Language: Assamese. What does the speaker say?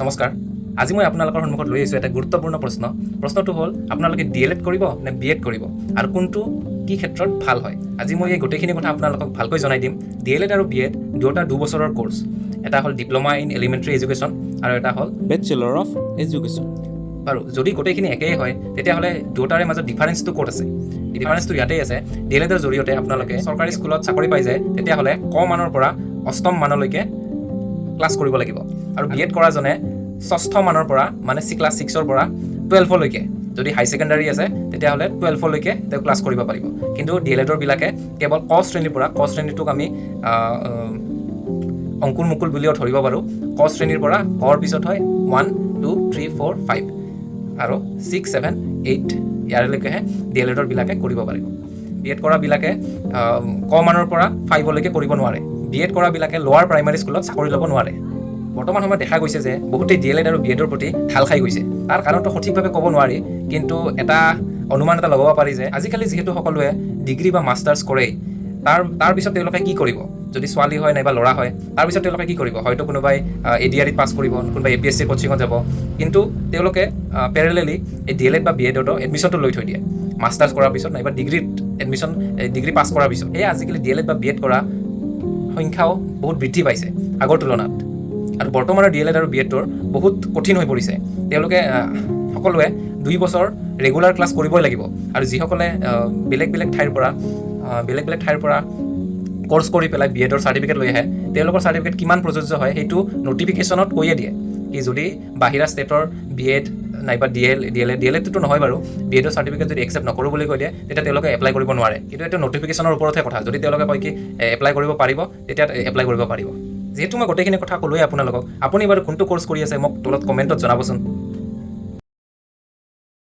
নমস্কাৰ আজি মই আপোনালোকৰ সন্মুখত লৈ আহিছোঁ এটা গুৰুত্বপূৰ্ণ প্ৰশ্নটো হ'ল আপোনালোকে DLED কৰিব নে BEd কৰিব আৰু কোনটো কি ক্ষেত্ৰত ভাল হয় আজি মই এই গোটেইখিনি কথা আপোনালোকক ভালকৈ জনাই দিম DLED আৰু BEd দুটা 2 বছৰৰ কোৰ্স এটা হ'ল ডিপ্লোমা ইন এলিমেণ্টাৰী এডুকেশ্যন আৰু এটা হ'ল বেচেলৰ অফ এডুকেশ্যন আৰু যদি গোটেইখিনি একেই হয় তেতিয়াহ'লে দুটাৰে মাজত ডিফাৰেন্সটো ক'ত আছে ডিফাৰেন্সটো ইয়াতেই আছে DLEDৰ জৰিয়তে আপোনালোকে চৰকাৰী স্কুলত চাকৰি পাই যায় তেতিয়াহ'লে ক মানৰ পৰা অষ্টম মানলৈকে ক্লাছ কৰিব লাগিব আৰু BEd কৰাজনে ষষ্ঠ মানৰ পৰা মানে ক্লাছ 6ৰ পৰা 12 লৈকে যদি হাই সেকেন্ডাৰী আছে তেতিয়াহ'লে 12 লৈকে তেওঁ ক্লাছ কৰিব পাৰিব কিন্তু DLEDৰ বিলাকে কেৱল ক শ্ৰেণীৰ পৰা ক শ্ৰেণীটোক আমি অংকুৰ মুকুল বুলিও ধৰিব পাৰোঁ ক শ্ৰেণীৰ পৰা কৰ পিছত হয় 1 2 3 4 5 আৰু 6 7 8 ইয়াৰলৈকেহে DLEDৰ বিলাকে কৰিব পাৰিব BEd কৰা বিলাকে ক মানৰ পৰা 5 লৈকে কৰিব নোৱাৰে BEd কৰা বিলাকে লোৱাৰ প্ৰাইমাৰী স্কুলত চাকৰি ল'ব নোৱাৰে বৰ্তমান সময়ত দেখা গৈছে যে বহুতেই DLED আৰু BEdৰ প্ৰতি ঢাল খাই গৈছে তাৰ কাৰণটো সঠিকভাৱে ক'ব নোৱাৰি কিন্তু এটা অনুমান এটা ল'ব পাৰি যে আজিকালি যিহেতু সকলোৱে ডিগ্ৰী বা মাষ্টাৰ্ছ কৰে তাৰ পিছত তেওঁলোকে কি কৰিব যদি ছোৱালী হয় নাইবা ল'ৰা হয় তাৰ পিছত তেওঁলোকে কি কৰিব হয়তো কোনোবাই ADREত পাছ কৰিব কোনোবাই APSC কোচিঙত যাব কিন্তু তেওঁলোকে পেৰেলেলি এই DLED বা BEdতো এডমিশ্যনটো লৈ থৈ দিয়ে মাষ্টাৰ্ছ কৰাৰ পিছত নাইবা ডিগ্ৰী পাছ কৰাৰ পিছত এই আজিকালি DLED বা BEd কৰা সংখ্যাও বহুত বৃদ্ধি পাইছে আগৰ তুলনাত আৰু বৰ্তমানৰ DLED আৰু BEdৰ বহুত কঠিন হৈ পৰিছে তেওঁলোকে সকলোৱে 2 বছৰ ৰেগুলাৰ ক্লাছ কৰিবই লাগিব আৰু যিসকলে বেলেগ বেলেগ ঠাইৰ পৰা কোৰ্স কৰি পেলাই BEdৰ সাৰ্টিফিকেট লৈ আহে তেওঁলোকৰ সাৰ্টিফিকেট কিমান প্ৰযোজ্য হয় সেইটো নটিফিকেশনত কৈয়ে দিয়ে কি যদি বাহিৰা ষ্টেটৰ BEd নাইবা DLEDটো নহয় বাৰু BEdৰ সাৰ্টিফিকেট যদি একচেপ্ট নকৰো বুলি কৈ দিয়ে তেতিয়া তেওঁলোকে এপ্লাই কৰিব নোৱাৰে কিন্তু এটা নটিফিকেশনৰ ওপৰতহে কথা যদি তেওঁলোকে কয় কি এপ্লাই কৰিব পাৰিব তেতিয়া এপ্লাই কৰিব পাৰিব যেহেতু মই গোটেইখিনি কথা ক'লোৱে আপোনালোকক আপুনি বাৰু কোনটো কোৰ্স কৰি আছে মোক তলত কমেণ্টত জনাবচোন